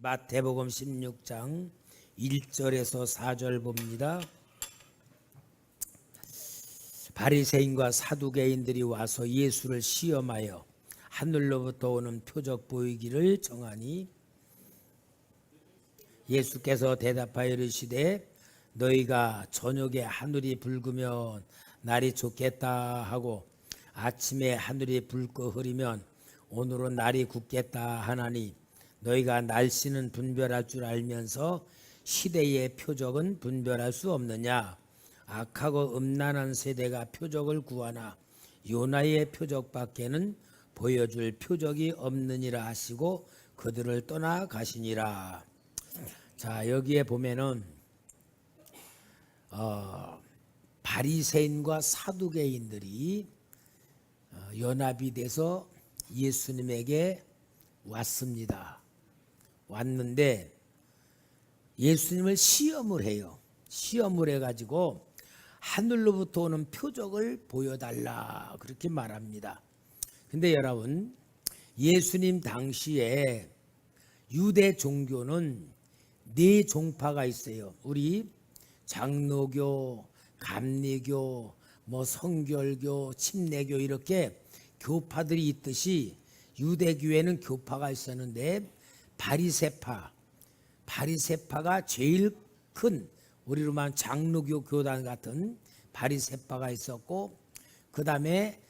마태복음 16장 1절에서 4절 봅니다. 바리새인과 사두개인들이 와서 예수를 시험하여 하늘로부터 오는 표적 보이기를 정하니 예수께서 대답하여 이르시되 너희가 저녁에 하늘이 붉으면 날이 좋겠다 하고 아침에 하늘이 붉고 흐리면 오늘은 날이 굳겠다 하나니 너희가 날씨는 분별할 줄 알면서 시대의 표적은 분별할 수 없느냐. 악하고 음란한 세대가 표적을 구하나 요나의 표적밖에는 보여줄 표적이 없느니라 하시고 그들을 떠나 가시니라. 자, 여기에 보면은 바리새인과 사두개인들이 연합이 돼서 예수님에게 왔습니다. 왔는데 예수님을 시험을 해요. 시험을 해가지고 하늘로부터 오는 표적을 보여달라 그렇게 말합니다. 근데 여러분, 예수님 당시에 유대 종교는 네 종파가 있어요. 우리 장로교, 감리교, 성결교, 침례교 이렇게 교파들이 있듯이 유대교회는 교파가 있었는데 바리새파가 제일 큰, 우리로 말하면 장로교 교단 같은 바리새파가 있었고, 그 다음에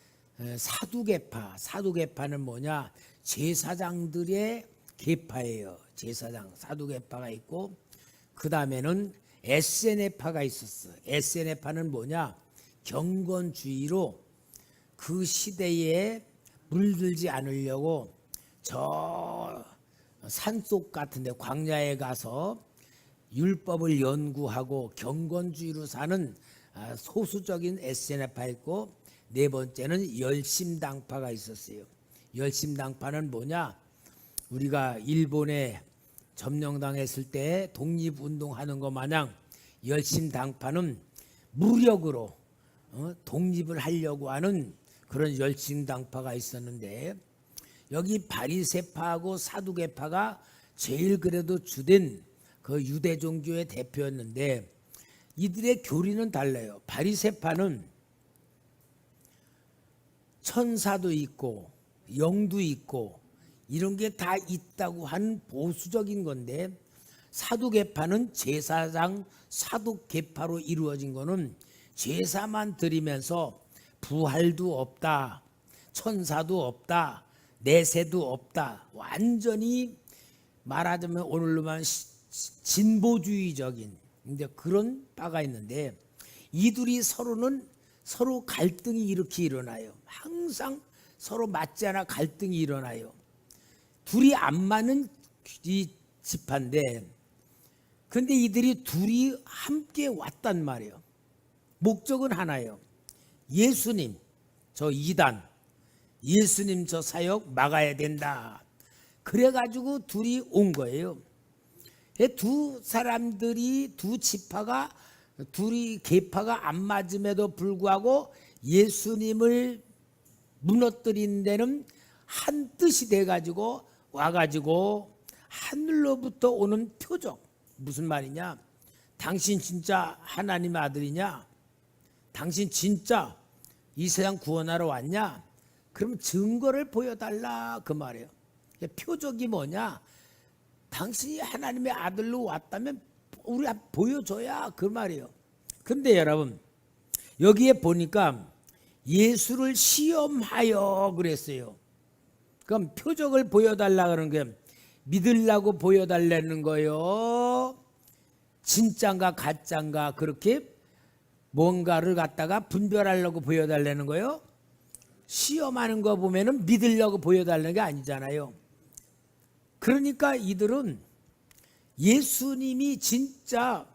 사두개파는 뭐냐, 제사장들의 계파예요. 제사장 사두개파가 있고, 그 다음에는 에세네파가 있었어. 에세네파는 뭐냐, 경건주의로 그 시대에 물들지 않으려고 저 산속 같은데 광야에 가서 율법을 연구하고 경건주의로 사는 소수적인 에세네파 있고, 네 번째는 열심당파가 있었어요. 열심당파는 뭐냐, 우리가 일본에 점령당했을 때 독립운동하는 것 마냥 열심당파는 무력으로 독립을 하려고 하는 그런 열심당파가 있었는데, 여기 바리새파하고 사두개파가 제일 그래도 주된 그 유대 종교의 대표였는데, 이들의 교리는 달라요. 바리새파는 천사도 있고 영도 있고 이런 게 다 있다고 하는 보수적인 건데, 사두개파는 제사장 사두개파로 이루어진 거는 제사만 드리면서 부활도 없다, 천사도 없다, 내세도 없다, 완전히 말하자면 오늘로만 진보주의적인 이제 그런 바가 있는데, 이들이 서로 갈등이 이렇게 일어나요. 항상 서로 맞지 않아 갈등이 일어나요. 둘이 안 맞는 이 집파인데, 근데 이들이 둘이 함께 왔단 말이에요. 목적은 하나예요. 예수님 저 이단, 예수님 저 사역 막아야 된다. 그래가지고 둘이 온 거예요. 두 사람들이 두 지파가 둘이 계파가 안 맞음에도 불구하고 예수님을 무너뜨린 데는 한 뜻이 돼가지고 와가지고 하늘로부터 오는 표적. 무슨 말이냐, 당신 진짜 하나님의 아들이냐, 당신 진짜 이 세상 구원하러 왔냐, 그럼 증거를 보여달라 그 말이에요. 표적이 뭐냐, 당신이 하나님의 아들로 왔다면 우리 보여줘야 그 말이에요. 근데 여러분, 여기에 보니까 예수를 시험하여 그랬어요. 그럼 표적을 보여달라 그러는 게 믿으려고 보여달라는 거요, 진짠가 가짠가 그렇게 뭔가를 갖다가 분별하려고 보여달라는 거요? 시험하는 거 보면은 믿으려고 보여달라는 게 아니잖아요. 그러니까 이들은 예수님이 진짜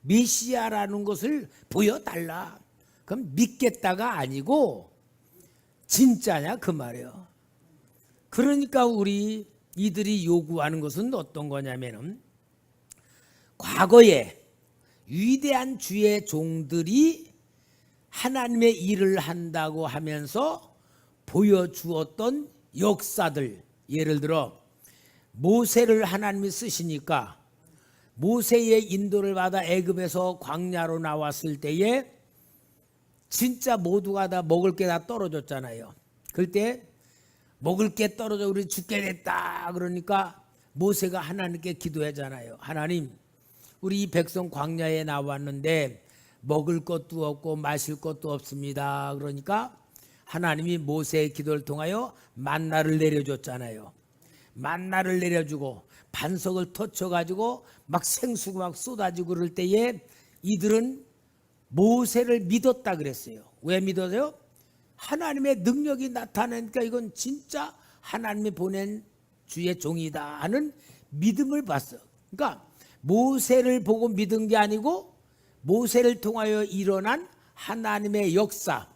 메시아라는 것을 보여달라. 그럼 믿겠다가 아니고 진짜냐 그 말이에요. 그러니까 이들이 요구하는 것은 어떤 거냐면은, 과거에 위대한 주의 종들이 하나님의 일을 한다고 하면서 보여주었던 역사들, 예를 들어 모세를 하나님이 쓰시니까 모세의 인도를 받아 애굽에서 광야로 나왔을 때에 진짜 모두가 다 먹을 게 다 떨어졌잖아요. 그때 먹을 게 떨어져 우리 죽게 됐다 그러니까 모세가 하나님께 기도하잖아요. 하나님, 우리 이 백성 광야에 나왔는데 먹을 것도 없고 마실 것도 없습니다. 그러니까 하나님이 모세의 기도를 통하여 만나를 내려줬잖아요. 만나를 내려주고 반석을 터쳐가지고 막 생수가 막 쏟아지고 그럴 때에 이들은 모세를 믿었다 그랬어요. 왜 믿어요? 하나님의 능력이 나타나니까 이건 진짜 하나님이 보낸 주의 종이다 하는 믿음을 봤어. 그러니까 모세를 보고 믿은 게 아니고 모세를 통하여 일어난 하나님의 역사,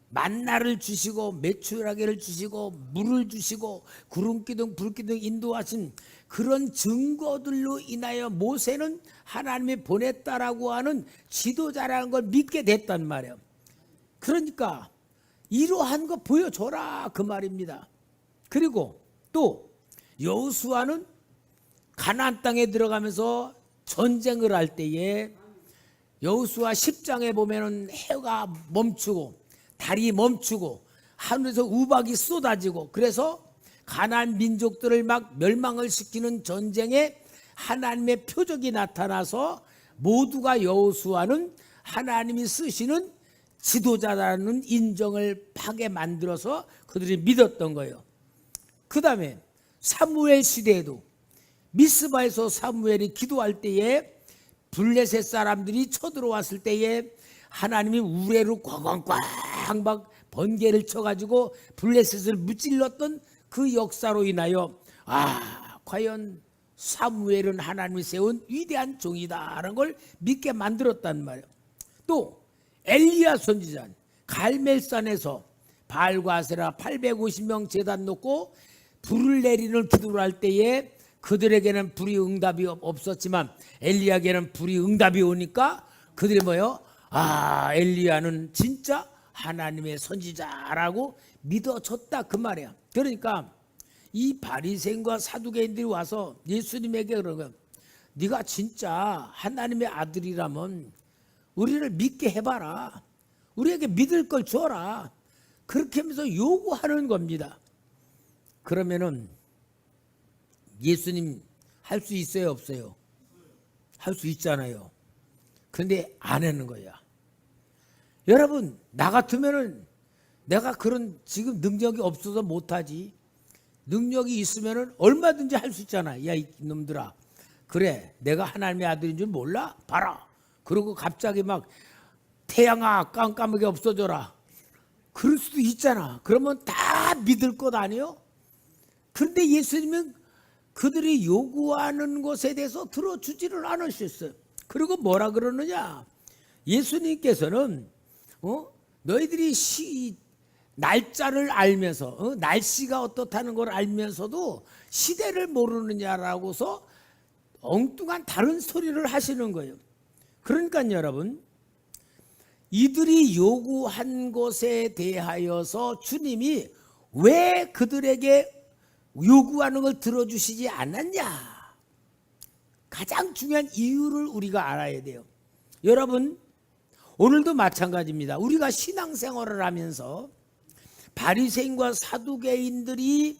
만나를 주시고 메추라기를 주시고 물을 주시고 구름기둥 불기둥 인도하신 그런 증거들로 인하여 모세는 하나님이 보냈다라고 하는 지도자라는 걸 믿게 됐단 말이에요. 그러니까 이러한 거 보여줘라 그 말입니다. 그리고 또 여호수아는 가나안 땅에 들어가면서 전쟁을 할 때에 여호수아 10장에 보면은 해가 멈추고 달이 멈추고 하늘에서 우박이 쏟아지고 그래서 가나안 민족들을 막 멸망을 시키는 전쟁에 하나님의 표적이 나타나서 모두가 여호수아는 하나님이 쓰시는 지도자라는 인정을 하게 만들어서 그들이 믿었던 거예요. 그 다음에 사무엘 시대에도 미스바에서 사무엘이 기도할 때에 블레셋 사람들이 쳐들어왔을 때에 하나님이 우레로 꽝꽝꽝 막 번개를 쳐가지고 블레셋을 무찔렀던 그 역사로 인하여 과연 사무엘은 하나님이 세운 위대한 종이다라는 걸 믿게 만들었단 말이에요. 또 엘리야 선지자 갈멜산에서 바알과 아세라 850명 제단 놓고 불을 내리는 기도를 할 때에 그들에게는 불이 응답이 없었지만 엘리야에게는 불이 응답이 오니까 그들이 뭐예요? 엘리야는 진짜 하나님의 선지자라고 믿어졌다 그 말이야. 그러니까 이 바리새인과 사두개인들이 와서 예수님에게 그러는 네가 진짜 하나님의 아들이라면 우리를 믿게 해봐라. 우리에게 믿을 걸 줘라. 그렇게 하면서 요구하는 겁니다. 그러면은 예수님 할 수 있어요 없어요? 할 수 있잖아요. 그런데 안 하는 거야. 여러분 나 같으면은 내가 그런 지금 능력이 없어서 못하지. 능력이 있으면은 얼마든지 할 수 있잖아. 야 이놈들아, 그래 내가 하나님의 아들인 줄 몰라? 봐라. 그리고 갑자기 막 태양아 깜깜하게 없어져라. 그럴 수도 있잖아. 그러면 다 믿을 것 아니에요? 그런데 예수님은 그들이 요구하는 것에 대해서 들어주지를 않으셨어요. 그리고 뭐라 그러느냐? 예수님께서는 너희들이 날짜를 알면서 날씨가 어떻다는 걸 알면서도 시대를 모르느냐라고서 엉뚱한 다른 소리를 하시는 거예요. 그러니까 여러분, 이들이 요구한 것에 대하여서 주님이 왜 그들에게 요구하는 걸 들어주시지 않았냐? 가장 중요한 이유를 우리가 알아야 돼요. 여러분 오늘도 마찬가지입니다. 우리가 신앙생활을 하면서 바리새인과 사두개인들이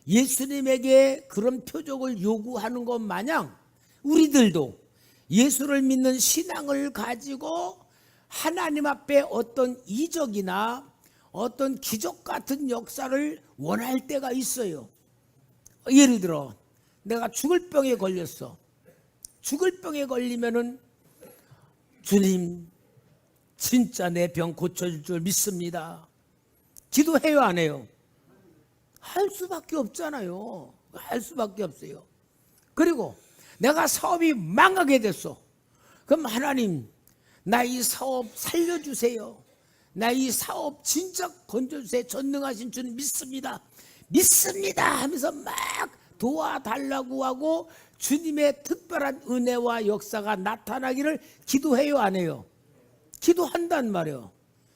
예수님에게 그런 표적을 요구하는 것 마냥 우리들도 예수를 믿는 신앙을 가지고 하나님 앞에 어떤 이적이나 어떤 기적 같은 역사를 원할 때가 있어요. 예를 들어 내가 죽을 병에 걸렸어. 죽을 병에 걸리면은 주님 진짜 내 병 고쳐줄 줄 믿습니다. 기도해요 안 해요? 할 수밖에 없잖아요. 할 수밖에 없어요. 그리고 내가 사업이 망하게 됐어. 그럼 하나님 나 이 사업 살려주세요. 나 이 사업 진짜 건져주세요. 전능하신 주님 믿습니다. 믿습니다 하면서 막 도와달라고 하고 주님의 특별한 은혜와 역사가 나타나기를 기도해요 안 해요? 기도한단 말이에요.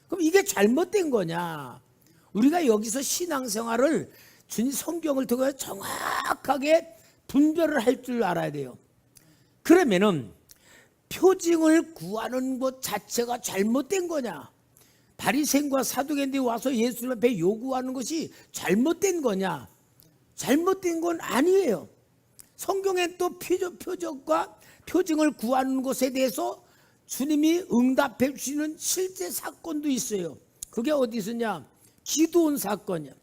그럼 이게 잘못된 거냐? 우리가 여기서 신앙생활을 주님 성경을 통해 정확하게 분별을 할 줄 알아야 돼요. 그러면은 표징을 구하는 것 자체가 잘못된 거냐? 바리새인과 사두개인들이 와서 예수님 앞에 요구하는 것이 잘못된 거냐? 잘못된 건 아니에요. 성경엔 또 표적과 표징을 구하는 것에 대해서 주님이 응답해 주시는 실제 사건도 있어요. 그게 어디 있었냐? 기드온 사건이야.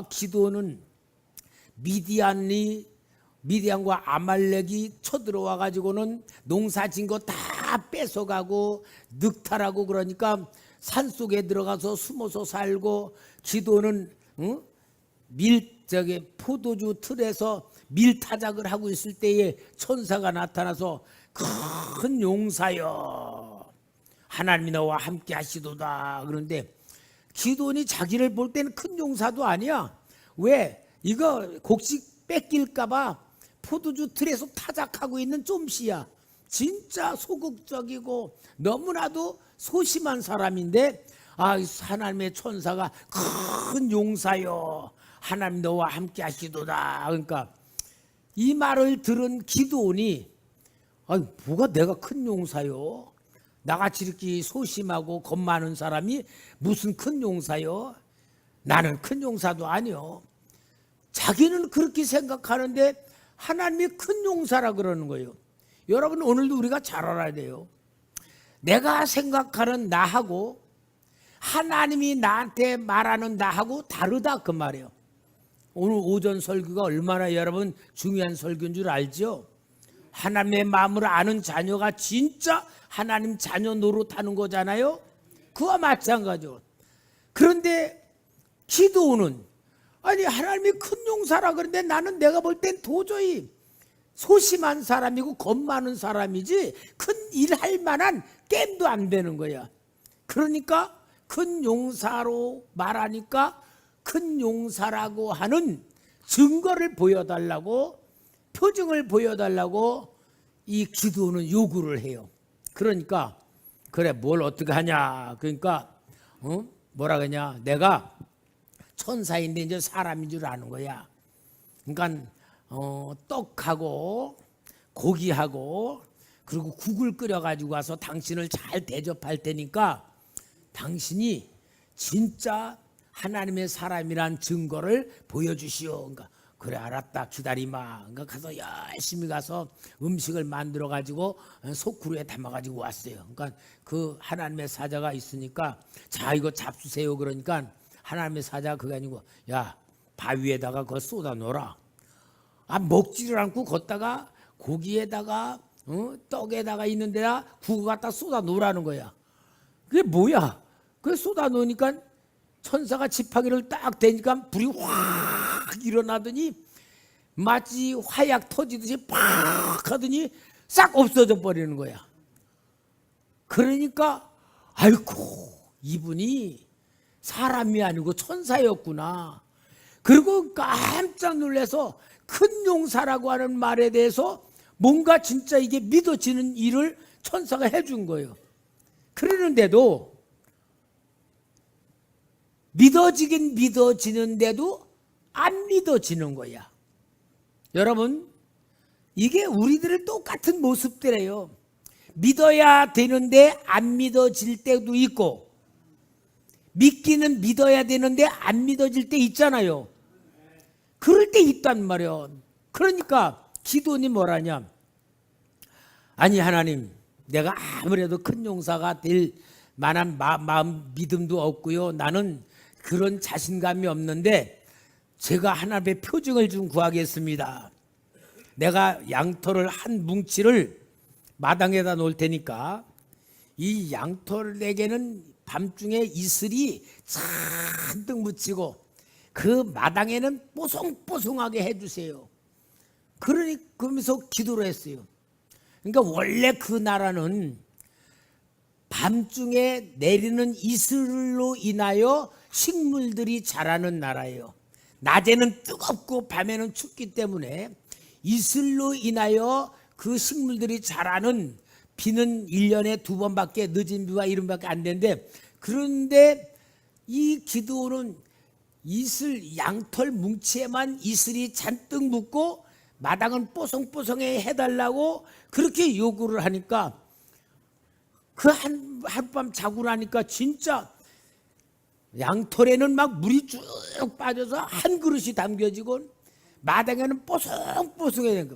기드온은 미디안과 아말렉이 쳐들어와 가지고는 농사진 거 다 뺏어가고 늑탈하고 그러니까 산속에 들어가서 숨어서 살고, 기드온은 포도주 틀에서 밀타작을 하고 있을 때에 천사가 나타나서 큰 용사여 하나님이 너와 함께 하시도다. 그런데 기드온이 자기를 볼 때는 큰 용사도 아니야. 왜? 이거 곡식 뺏길까 봐 포도주 틀에서 타작하고 있는 좀씨야. 진짜 소극적이고 너무나도 소심한 사람인데, 하나님의 천사가 큰 용사여 하나님 너와 함께 하시도다. 그러니까 이 말을 들은 기드온이 뭐가 내가 큰 용사요? 나같이 이렇게 소심하고 겁 많은 사람이 무슨 큰 용사요? 나는 큰 용사도 아니요. 자기는 그렇게 생각하는데 하나님이 큰 용사라 그러는 거예요. 여러분, 오늘도 우리가 잘 알아야 돼요. 내가 생각하는 나하고 하나님이 나한테 말하는 나하고 다르다, 그 말이에요. 오늘 오전 설교가 얼마나 여러분 중요한 설교인 줄 알죠? 하나님의 마음을 아는 자녀가 진짜 하나님 자녀 노릇하는 거잖아요. 그와 마찬가지로. 그런데 기드온은 하나님이 큰 용사라 그런데 나는 내가 볼 땐 도저히 소심한 사람이고 겁 많은 사람이지 큰 일 할 만한 겜도 안 되는 거야. 그러니까 큰 용사로 말하니까 큰 용사라고 하는 증거를 보여달라고, 표징을 보여달라고 이 기드온은 요구를 해요. 그러니까 그래 뭘 어떻게 하냐? 그러니까 뭐라 그러냐? 내가 천사인데 이제 사람인 줄 아는 거야. 그러니까 떡하고 고기하고 그리고 국을 끓여 가지고 와서 당신을 잘 대접할 테니까 당신이 진짜 하나님의 사람이란 증거를 보여주시오. 그러니까 그래 알았다 기다리마. 그러니까 가서 열심히 가서 음식을 만들어 가지고 소쿠루에 담아 가지고 왔어요. 그러니까 그 하나님의 사자가 있으니까 자 이거 잡수세요. 그러니까 하나님의 사자가 그게 아니고 야 바위에다가 그거 쏟아 놓으라. 먹지를 않고 걷다가 고기에다가 떡에다가 있는 데다 국을 갖다 쏟아 놓으라는 거야. 그게 뭐야? 그게 쏟아 놓으니까 천사가 지팡이를 딱 대니까 불이 확 일어나더니 마치 화약 터지듯이 팍 하더니 싹 없어져 버리는 거야. 그러니까 아이고 이분이 사람이 아니고 천사였구나. 그리고 깜짝 놀라서 큰 용사라고 하는 말에 대해서 뭔가 진짜 이게 믿어지는 일을 천사가 해준 거예요. 그러는데도 믿어지긴 믿어지는데도 안 믿어지는 거야. 여러분, 이게 우리들의 똑같은 모습들이에요. 믿어야 되는데 안 믿어질 때도 있고, 믿기는 믿어야 되는데 안 믿어질 때 있잖아요. 그럴 때 있단 말이야. 그러니까 기도니 뭐라냐? 아니 하나님, 내가 아무래도 큰 용사가 될 만한 마음 믿음도 없고요. 나는 그런 자신감이 없는데 제가 하나님의 표징을 좀 구하겠습니다. 내가 양털을 한 뭉치를 마당에다 놓을 테니까 이 양털에게는 밤중에 이슬이 잔뜩 묻히고 그 마당에는 뽀송뽀송하게 해주세요. 그러면서 기도를 했어요. 그러니까 원래 그 나라는 밤중에 내리는 이슬로 인하여 식물들이 자라는 나라예요. 낮에는 뜨겁고 밤에는 춥기 때문에 이슬로 인하여 그 식물들이 자라는 비는 1년에 2번밖에 늦은 비와 이른밖에 안 되는데, 그런데 이 기드온은 이슬 양털 뭉치에만 이슬이 잔뜩 묻고 마당은 뽀송뽀송해 해달라고 그렇게 요구를 하니까 그 하룻밤 자고 나니까 진짜 양털에는 막 물이 쭉 빠져서 한 그릇이 담겨지고 마당에는 뽀송뽀송해.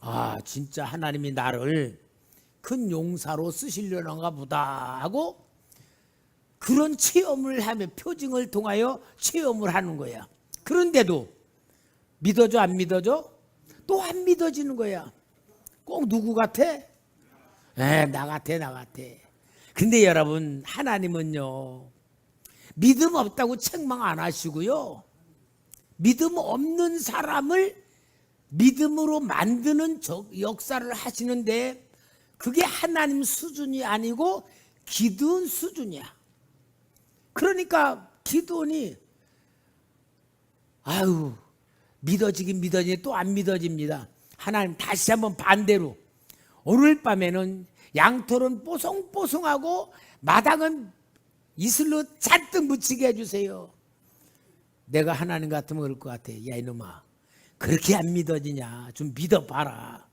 아, 진짜 하나님이 나를 큰 용사로 쓰시려는가 보다 하고 그런 체험을 하며 표징을 통하여 체험을 하는 거야. 그런데도 믿어져 안 믿어져? 또 안 믿어지는 거야. 꼭 누구 같아? 나 같아. 근데 여러분, 하나님은요, 믿음 없다고 책망 안 하시고요, 믿음 없는 사람을 믿음으로 만드는 역사를 하시는데 그게 하나님 수준이 아니고 기드온 수준이야. 그러니까 기드온이 믿어지긴 믿어지니 또 안 믿어집니다. 하나님 다시 한번 반대로 오늘 밤에는 양털은 뽀송뽀송하고 마당은 이슬로 잔뜩 묻히게 해주세요. 내가 하나님 같으면 그럴 것 같아. 야 이놈아, 그렇게 안 믿어지냐? 좀 믿어봐라.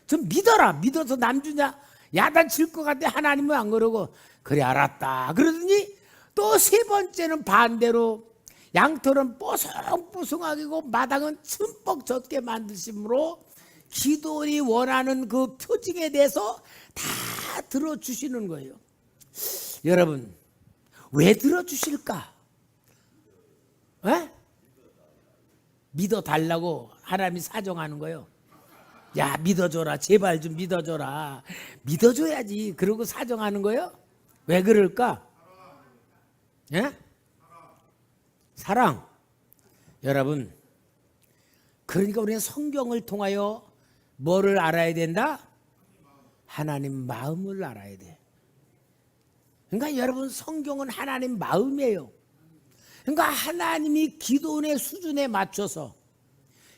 좀 믿어라. 믿어서 남주냐? 야단칠 것 같아. 하나님은 안 그러고. 그래 알았다. 그러더니 또 세 번째는 반대로 양털은 뽀송뽀송하고 마당은 흠뻑 젖게 만드심으로 기도원이 원하는 그 표징에 대해서 다 들어주시는 거예요. 여러분, 왜 들어주실까? 믿어달라고 하나님이 사정하는 거예요. 야 믿어줘라, 제발 좀 믿어줘라. 믿어줘야지. 그러고 사정하는 거예요. 왜 그럴까? 사랑. 여러분, 그러니까 우리는 성경을 통하여 뭐를 알아야 된다? 하나님 마음을 알아야 돼. 그러니까 여러분, 성경은 하나님 마음이에요. 그러니까 하나님이 기도원의 수준에 맞춰서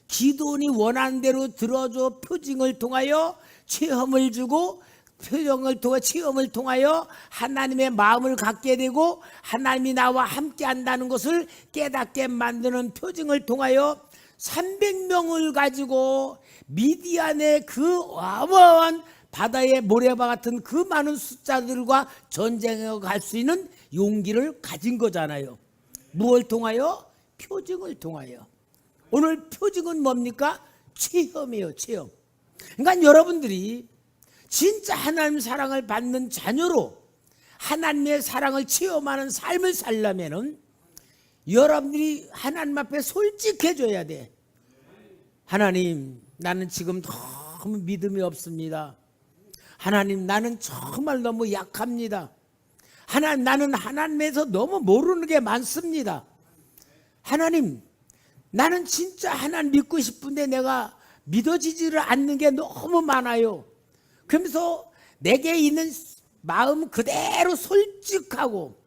기도원이 원하는 대로 들어줘 표징을 통하여 체험을 주고 체험을 통하여 하나님의 마음을 갖게 되고 하나님이 나와 함께 한다는 것을 깨닫게 만드는 표징을 통하여 300명을 가지고 미디안의 그 어마어마한 바다의 모래바 같은 그 많은 숫자들과 전쟁에 갈 수 있는 용기를 가진 거잖아요. 무엇을 통하여? 표징을 통하여. 오늘 표징은 뭡니까? 체험이에요. 체험. 그러니까 여러분들이 진짜 하나님 사랑을 받는 자녀로 하나님의 사랑을 체험하는 삶을 살려면은 여러분들이 하나님 앞에 솔직해져야 돼. 하나님, 나는 지금 너무 믿음이 없습니다. 하나님, 나는 정말 너무 약합니다. 하나님, 나는 하나님에서 너무 모르는 게 많습니다. 하나님, 나는 진짜 하나님 믿고 싶은데 내가 믿어지지를 않는 게 너무 많아요. 그러면서 내게 있는 마음 그대로 솔직하고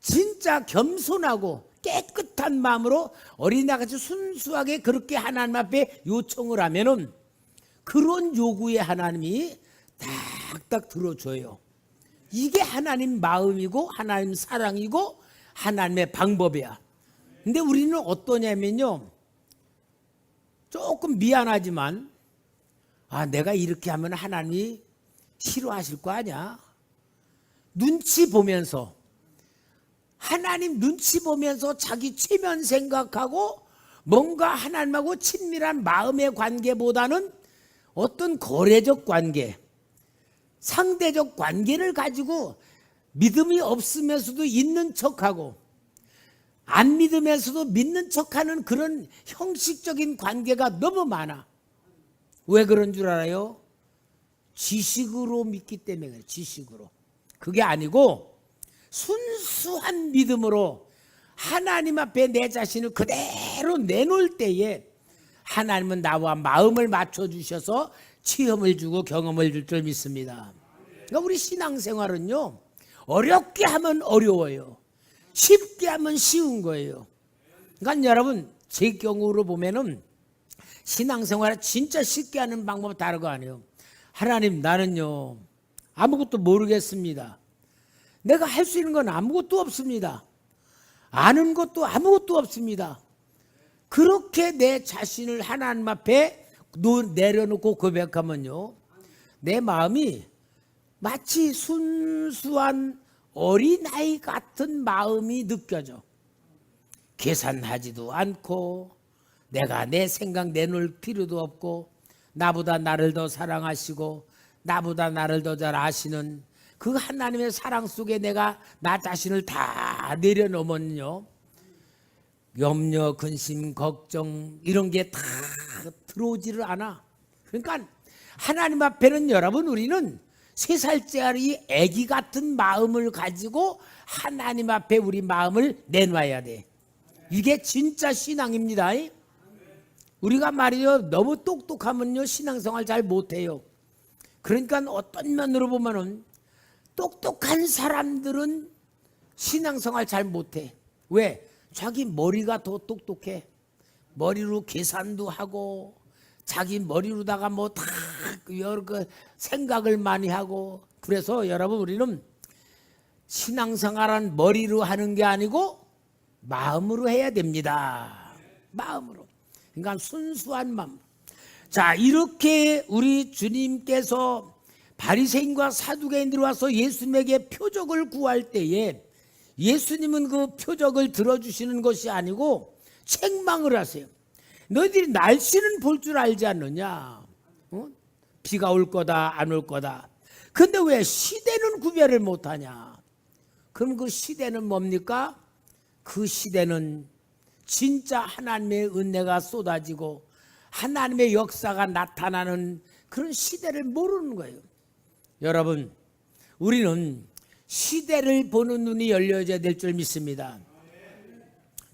진짜 겸손하고 깨끗한 마음으로 어린아이같이 순수하게 그렇게 하나님 앞에 요청을 하면은 그런 요구에 하나님이 딱딱 들어줘요. 이게 하나님 마음이고 하나님 사랑이고 하나님의 방법이야. 근데 우리는 어떠냐면요, 조금 미안하지만 내가 이렇게 하면 하나님이 싫어하실 거 아니야. 눈치 보면서 하나님 눈치 보면서 자기 체면 생각하고 뭔가 하나님하고 친밀한 마음의 관계보다는 어떤 거래적 관계, 상대적 관계를 가지고 믿음이 없으면서도 있는 척하고 안 믿으면서도 믿는 척하는 그런 형식적인 관계가 너무 많아. 왜 그런 줄 알아요? 지식으로 믿기 때문에 그래요. 지식으로. 그게 아니고 순수한 믿음으로 하나님 앞에 내 자신을 그대로 내놓을 때에 하나님은 나와 마음을 맞춰주셔서 체험을 주고 경험을 줄 줄 믿습니다. 그러니까 우리 신앙생활은요, 어렵게 하면 어려워요. 쉽게 하면 쉬운 거예요. 그러니까 여러분, 제 경우로 보면은 신앙생활을 진짜 쉽게 하는 방법은 다른 거 아니에요. 하나님, 나는요 아무것도 모르겠습니다. 내가 할 수 있는 건 아무것도 없습니다. 아는 것도 아무것도 없습니다. 그렇게 내 자신을 하나님 앞에 내려놓고 고백하면요, 내 마음이 마치 순수한 어린아이 같은 마음이 느껴져. 계산하지도 않고 내가 내 생각 내놓을 필요도 없고 나보다 나를 더 사랑하시고 나보다 나를 더 잘 아시는 그 하나님의 사랑 속에 내가 나 자신을 다 내려놓으면요, 염려, 근심, 걱정 이런 게 다 들어오지를 않아. 그러니까 하나님 앞에는 여러분, 우리는 3살짜리 아기 같은 마음을 가지고 하나님 앞에 우리 마음을 내놔야 돼. 이게 진짜 신앙입니다. 우리가 말이요, 너무 똑똑하면요 신앙생활 잘 못해요. 그러니까 어떤 면으로 보면은 똑똑한 사람들은 신앙생활 잘 못해. 왜? 자기 머리가 더 똑똑해. 머리로 계산도 하고 자기 머리로다가 뭐 다 여러 그 생각을 많이 하고. 그래서 여러분, 우리는 신앙생활은 머리로 하는 게 아니고 마음으로 해야 됩니다. 마음으로. 그러니까 순수한 마음. 자, 이렇게 우리 주님께서 바리새인과 사두개인들이 와서 예수님에게 표적을 구할 때에 예수님은 그 표적을 들어주시는 것이 아니고 책망을 하세요. 너희들이 날씨는 볼 줄 알지 않느냐? 비가 올 거다 안 올 거다. 근데 왜 시대는 구별을 못하냐? 그럼 그 시대는 뭡니까? 그 시대는 진짜 하나님의 은혜가 쏟아지고 하나님의 역사가 나타나는 그런 시대를 모르는 거예요. 여러분, 우리는 시대를 보는 눈이 열려져야 될 줄 믿습니다.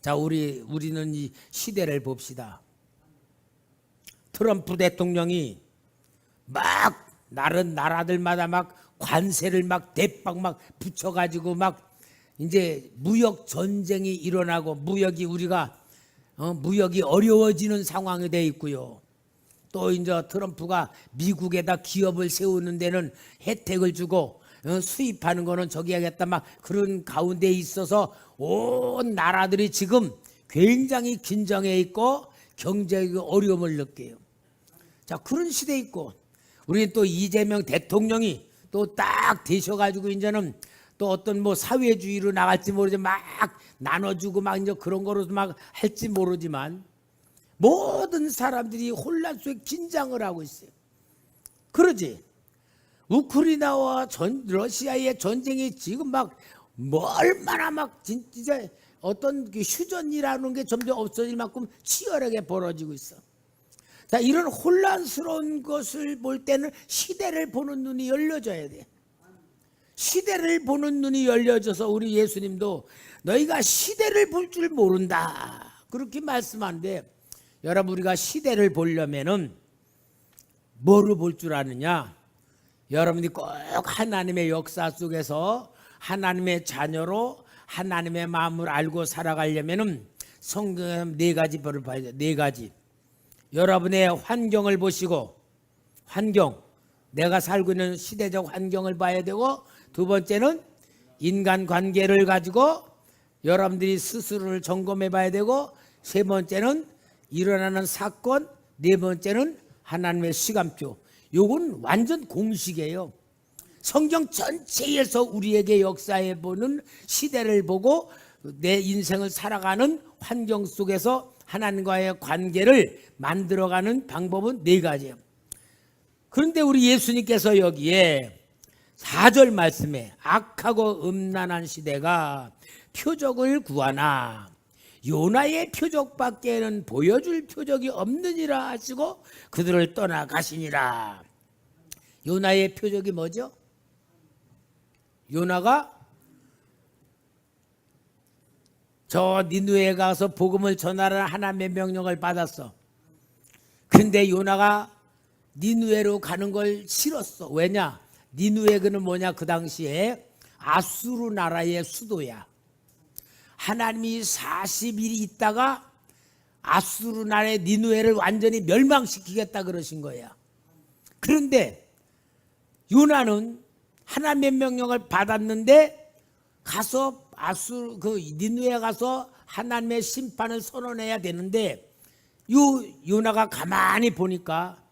자, 우리는 이 시대를 봅시다. 트럼프 대통령이 막 다른 나라들마다 막 관세를 막 대빵 막 붙여가지고 막 이제 무역 전쟁이 일어나고 무역이 어려워지는 상황이 돼 있고요. 또 이제 트럼프가 미국에다 기업을 세우는 데는 혜택을 주고 수입하는 거는 저기 하겠다 막 그런 가운데 있어서 온 나라들이 지금 굉장히 긴장해 있고 경제적 어려움을 느껴요. 자, 그런 시대에 있고 우리는 또 이재명 대통령이 또 딱 되셔가지고 이제는 또 어떤 뭐 사회주의로 나갈지 모르지만 막 나눠주고 막 이제 그런 거로 막 할지 모르지만 모든 사람들이 혼란 속에 긴장을 하고 있어요. 그러지? 우크라이나와 러시아의 전쟁이 지금 막 얼마나 막 진짜 어떤 그 휴전이라는 게 점점 없어질 만큼 치열하게 벌어지고 있어. 자, 이런 혼란스러운 것을 볼 때는 시대를 보는 눈이 열려져야 돼. 시대를 보는 눈이 열려져서 우리 예수님도 너희가 시대를 볼 줄 모른다 그렇게 말씀하는데, 여러분, 우리가 시대를 보려면은 뭐를 볼 줄 아느냐? 여러분이 꼭 하나님의 역사 속에서 하나님의 자녀로 하나님의 마음을 알고 살아가려면은 성경 4가지 벌을 봐야 돼. 4가지. 여러분의 환경을 보시고, 내가 살고 있는 시대적 환경을 봐야 되고, 두 번째는 인간관계를 가지고 여러분들이 스스로를 점검해 봐야 되고, 세 번째는 일어나는 사건, 네 번째는 하나님의 시간표. 요건 완전 공식이에요. 성경 전체에서 우리에게 역사해 보는 시대를 보고 내 인생을 살아가는 환경 속에서 하나님과의 관계를 만들어가는 방법은 4가지예요. 그런데 우리 예수님께서 여기에 4절 말씀에 악하고 음란한 시대가 표적을 구하나 요나의 표적밖에는 보여줄 표적이 없느니라 하시고 그들을 떠나가시니라. 요나의 표적이 뭐죠? 요나가 저 니느웨에 가서 복음을 전하라는 하나님의 명령을 받았어. 근데 요나가 니느웨로 가는 걸 싫었어. 왜냐? 니느웨는 뭐냐? 그 당시에 아수르 나라의 수도야. 하나님이 40일이 있다가 아수르 나라의 니느웨를 완전히 멸망시키겠다 그러신 거야. 그런데 요나는 하나님의 명령을 받았는데 가서 니느웨에 가서 하나님의 심판을 선언해야 되는데 요나가 가만히 보니까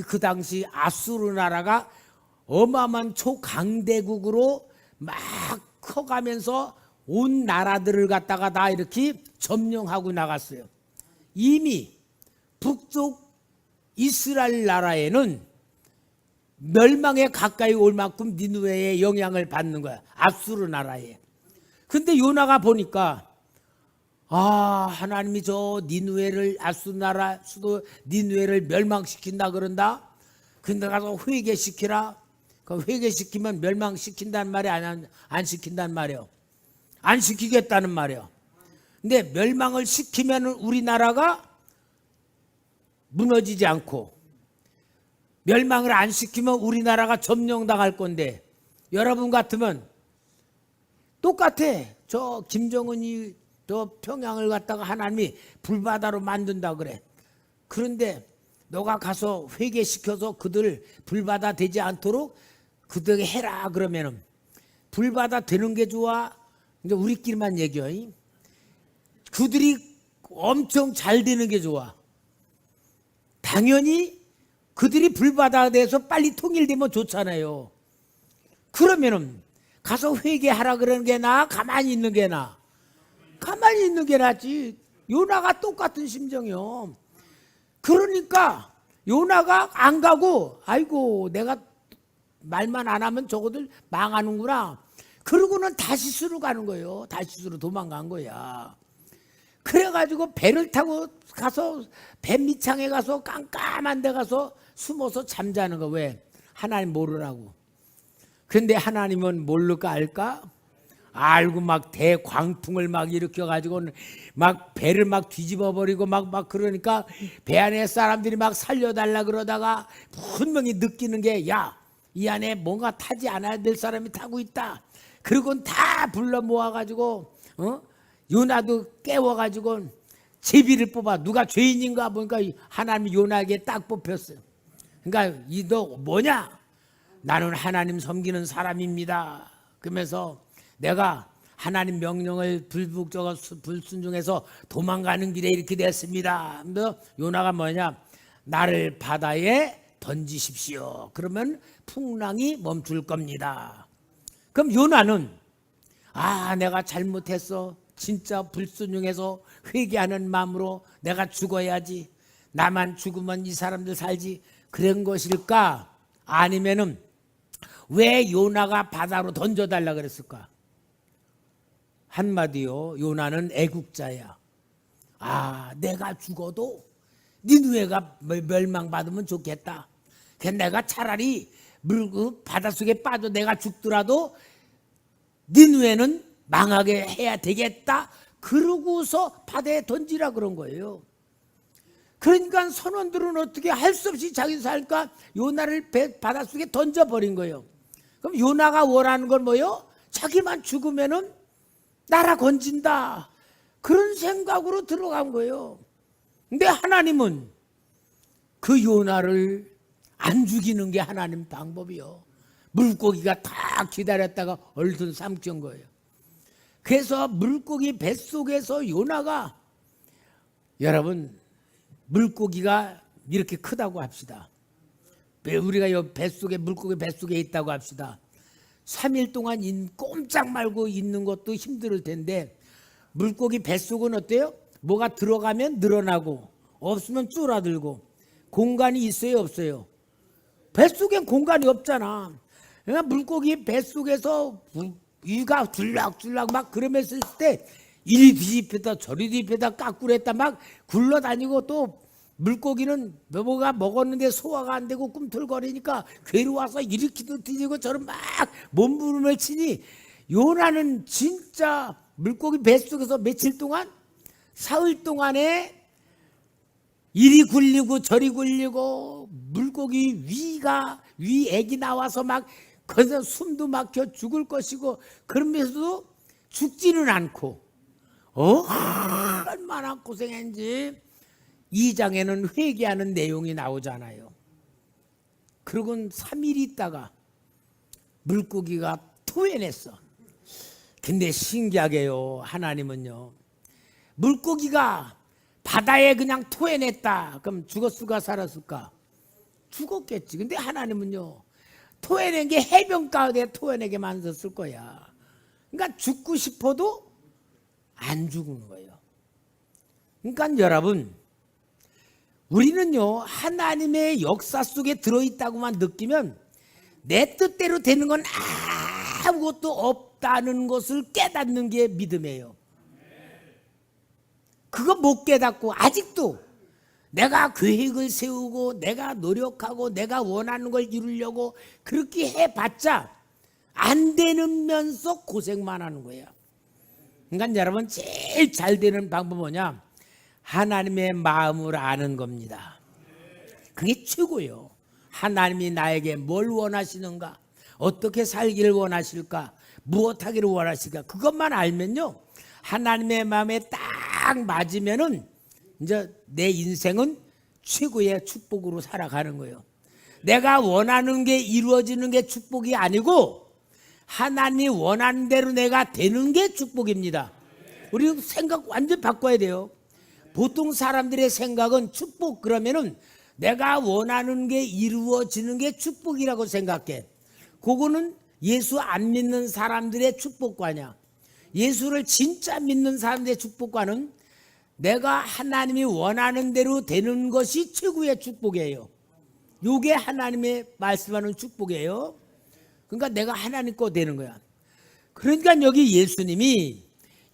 그 당시 아수르 나라가 어마어마한 초강대국으로 막 커가면서 온 나라들을 갖다가 다 이렇게 점령하고 나갔어요. 이미 북쪽 이스라엘 나라에는 멸망에 가까이 올 만큼 니느웨의 영향을 받는 거야. 아수르 나라에. 근데 요나가 보니까 하나님이 저 니느웨를 아수르 나라 수도 니느웨를 멸망시킨다 그런다. 근데 가서 회개시키라. 그 회개시키면 멸망시킨다는 말이 안 시킨다는 말이에요. 안 시키겠다는 말이에요. 근데 멸망을 시키면 우리나라가 무너지지 않고 멸망을 안 시키면 우리나라가 점령당할 건데 여러분 같으면 똑같아. 저 김정은이 저 평양을 갖다가 하나님이 불바다로 만든다 그래. 그런데 너가 가서 회개시켜서 그들 불바다 되지 않도록 그들에게 해라 그러면은 불바다 되는 게 좋아? 이제 우리끼리만 얘기해. 그들이 엄청 잘 되는 게 좋아. 당연히 그들이 불바다에 대해서 빨리 통일되면 좋잖아요. 그러면은 가서 회개하라 그러는 게 나아? 가만히 있는 게 나아? 가만히 있는 게 낫지. 요나가 똑같은 심정이요. 그러니까 요나가 안 가고 아이고 내가 말만 안 하면 저거들 망하는구나. 그러고는 다시스로 가는 거예요. 다시스로 도망간 거야. 그래가지고 배를 타고 가서 배 밑창에 가서 깜깜한 데 가서 숨어서 잠자는 거. 왜? 하나님 모르라고. 근데 하나님은 모를까 알까? 알고 막 대광풍을 막 일으켜가지고 막 배를 막 뒤집어 버리고 막 그러니까 배 안에 사람들이 막 살려달라 그러다가 분명히 느끼는 게 야, 이 안에 뭔가 타지 않아야 될 사람이 타고 있다. 그리고 다 불러 모아가지고 요나도 깨워가지고 제비를 뽑아. 누가 죄인인가 보니까 하나님이 요나에게 딱 뽑혔어요. 그러니까 너 뭐냐? 나는 하나님 섬기는 사람입니다. 그러면서 내가 하나님 명령을 불순종해서 도망가는 길에 이렇게 됐습니다. 그래서 요나가 뭐냐? 나를 바다에 던지십시오. 그러면 풍랑이 멈출 겁니다. 그럼 요나는 내가 잘못했어. 진짜 불순종해서 회개하는 마음으로 내가 죽어야지. 나만 죽으면 이 사람들 살지. 그런 것일까? 아니면은 왜 요나가 바다로 던져달라 그랬을까? 한마디요. 요나는 애국자야. 내가 죽어도 니느웨가 멸망받으면 좋겠다. 그래서 내가 차라리 바닷속에 빠져 내가 죽더라도 니느웨는 망하게 해야 되겠다. 그러고서 바다에 던지라 그런 거예요. 그러니까 선원들은 어떻게 할 수 없이 자기 살까 요나를 바닷속에 던져버린 거예요. 그럼 요나가 원하는 건 뭐예요? 자기만 죽으면은 나라 건진다. 그런 생각으로 들어간 거예요. 근데 하나님은 그 요나를 안 죽이는 게 하나님 방법이요. 물고기가 다 기다렸다가 얼른 삼킨 거예요. 그래서 물고기 뱃속에서 요나가 여러분 물고기가 이렇게 크다고 합시다. 우리가 물고기 뱃속에 있다고 합시다. 3일 동안 꼼짝 말고 있는 것도 힘들 텐데 물고기 뱃속은 어때요? 뭐가 들어가면 늘어나고 없으면 줄어들고 공간이 있어요 없어요? 뱃속엔 공간이 없잖아. 그러니까 물고기 뱃속에서 위가 줄락줄락 막 그러면서 있을 때 이리 뒤집혔다 저리 뒤집혔다 까꾸랬다 막 굴러다니고 또 물고기는 뭐가 먹었는데 소화가 안 되고 꿈틀거리니까 괴로워서 이리키도 뒤지고 저런 막 몸부림을 치니 요나는 진짜 물고기 뱃속에서 며칠 동안 사흘 동안에 이리 굴리고 저리 굴리고 물고기 위 액이 나와서 막 거기서 숨도 막혀 죽을 것이고 그러면서도 죽지는 않고 얼마나 고생했는지 2장에는 회개하는 내용이 나오잖아요. 그러고는 3일 있다가 물고기가 토해냈어. 근데 신기하게요. 하나님은요. 물고기가 바다에 그냥 토해냈다. 그럼 죽었을까 살았을까? 죽었겠지. 근데 하나님은요, 토해낸 게 해변가에 토해내게 만들었을 거야. 그러니까 죽고 싶어도 안 죽은 거예요. 그러니까 여러분, 우리는요, 하나님의 역사 속에 들어있다고만 느끼면 내 뜻대로 되는 건 아무것도 없다는 것을 깨닫는 게 믿음이에요. 그거 못 깨닫고 아직도 내가 계획을 세우고 내가 노력하고 내가 원하는 걸 이루려고 그렇게 해봤자 안 되면서 고생만 하는 거예요. 그러니까 여러분, 제일 잘 되는 방법은 뭐냐? 하나님의 마음을 아는 겁니다. 그게 최고예요. 하나님이 나에게 뭘 원하시는가, 어떻게 살기를 원하실까, 무엇하기를 원하실까, 그것만 알면요, 하나님의 마음에 딱 맞으면은 이제 내 인생은 최고의 축복으로 살아가는 거예요. 내가 원하는 게 이루어지는 게 축복이 아니고 하나님이 원하는 대로 내가 되는 게 축복입니다. 우리 생각 완전 바꿔야 돼요. 보통 사람들의 생각은 축복 그러면은 내가 원하는 게 이루어지는 게 축복이라고 생각해. 그거는 예수 안 믿는 사람들의 축복과냐, 예수를 진짜 믿는 사람들의 축복과는 내가 하나님이 원하는 대로 되는 것이 최고의 축복이에요. 이게 하나님의 말씀하는 축복이에요. 그러니까 내가 하나님 거 되는 거야. 그러니까 여기 예수님이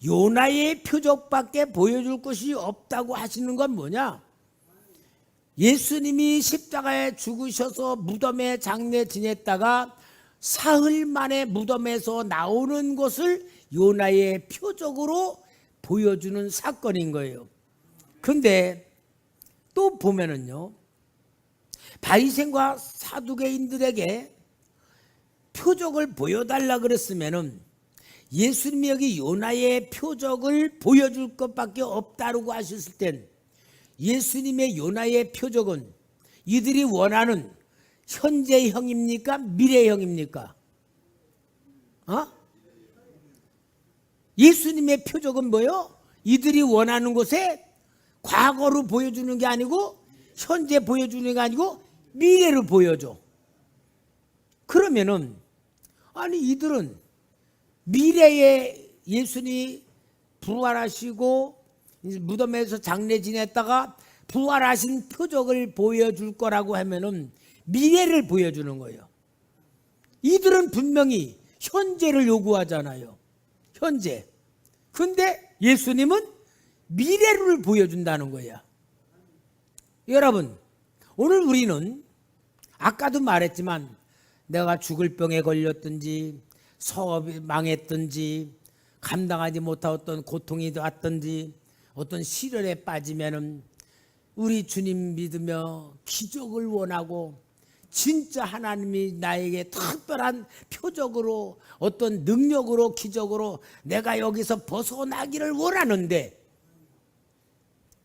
요나의 표적밖에 보여줄 것이 없다고 하시는 건 뭐냐? 예수님이 십자가에 죽으셔서 무덤에 장례 지냈다가 사흘 만에 무덤에서 나오는 것을 요나의 표적으로 보여주는 사건인 거예요. 그런데 또 보면은요, 바리새인과 사두개인들에게 표적을 보여달라 그랬으면은 예수님이 여기 요나의 표적을 보여줄 것밖에 없다고 하셨을 땐 예수님의 요나의 표적은 이들이 원하는 현재형입니까? 미래형입니까? 예수님의 표적은 뭐요? 이들이 원하는 곳에 과거로 보여주는 게 아니고 현재 보여주는 게 아니고 미래로 보여줘. 그러면은 아니 이들은 미래에 예수님이 부활하시고 무덤에서 장례 지냈다가 부활하신 표적을 보여줄 거라고 하면은 미래를 보여주는 거예요. 이들은 분명히 현재를 요구하잖아요. 현재. 근데 예수님은 미래를 보여준다는 거야. 여러분, 오늘 우리는 아까도 말했지만 내가 죽을 병에 걸렸든지 사업이 망했든지 감당하지 못한 어떤 고통이 왔든지 어떤 시련에 빠지면은 우리 주님 믿으며 기적을 원하고 진짜 하나님이 나에게 특별한 표적으로 어떤 능력으로 기적으로 내가 여기서 벗어나기를 원하는데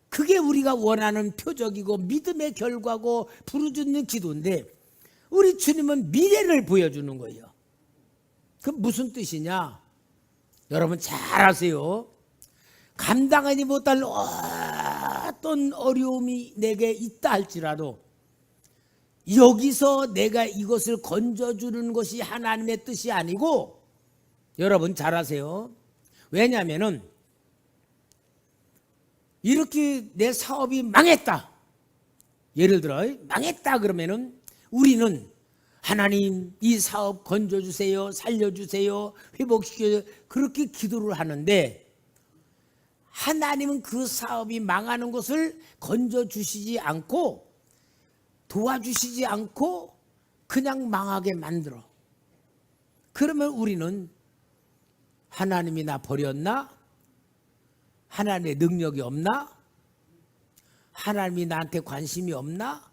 그게 우리가 원하는 표적이고 믿음의 결과고 부르짖는 기도인데 우리 주님은 미래를 보여주는 거예요. 그 무슨 뜻이냐? 여러분 잘 아세요. 감당하지 못할 어떤 어려움이 내게 있다 할지라도 여기서 내가 이것을 건져주는 것이 하나님의 뜻이 아니고 여러분 잘 아세요. 왜냐하면은 이렇게 내 사업이 망했다. 예를 들어 망했다 그러면은 우리는 하나님 이 사업 건져주세요, 살려주세요, 회복시켜주세요 그렇게 기도를 하는데 하나님은 그 사업이 망하는 것을 건져주시지 않고 도와주시지 않고 그냥 망하게 만들어. 그러면 우리는 하나님이 나 버렸나? 하나님의 능력이 없나? 하나님이 나한테 관심이 없나?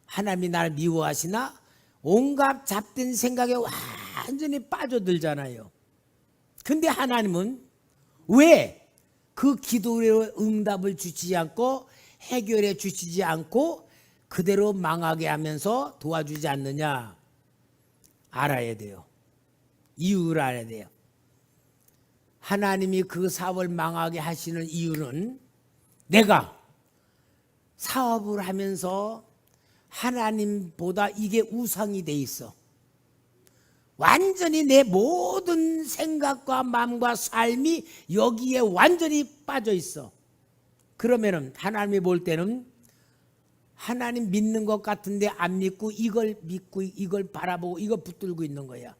하나님이 나를 미워하시나? 온갖 잡된 생각에 완전히 빠져들잖아요. 근데 하나님은 왜 그 기도의 응답을 주시지 않고 해결해 주시지 않고 그대로 망하게 하면서 도와주지 않느냐? 알아야 돼요. 이유를 알아야 돼요. 하나님이 그 사업을 망하게 하시는 이유는 내가 사업을 하면서 하나님보다 이게 우상이 돼 있어. 완전히 내 모든 생각과 마음과 삶이 여기에 완전히 빠져 있어. 그러면은 하나님이 볼 때는 하나님 믿는 것 같은데 안 믿고 이걸 바라보고 이거 붙들고 있는 거야.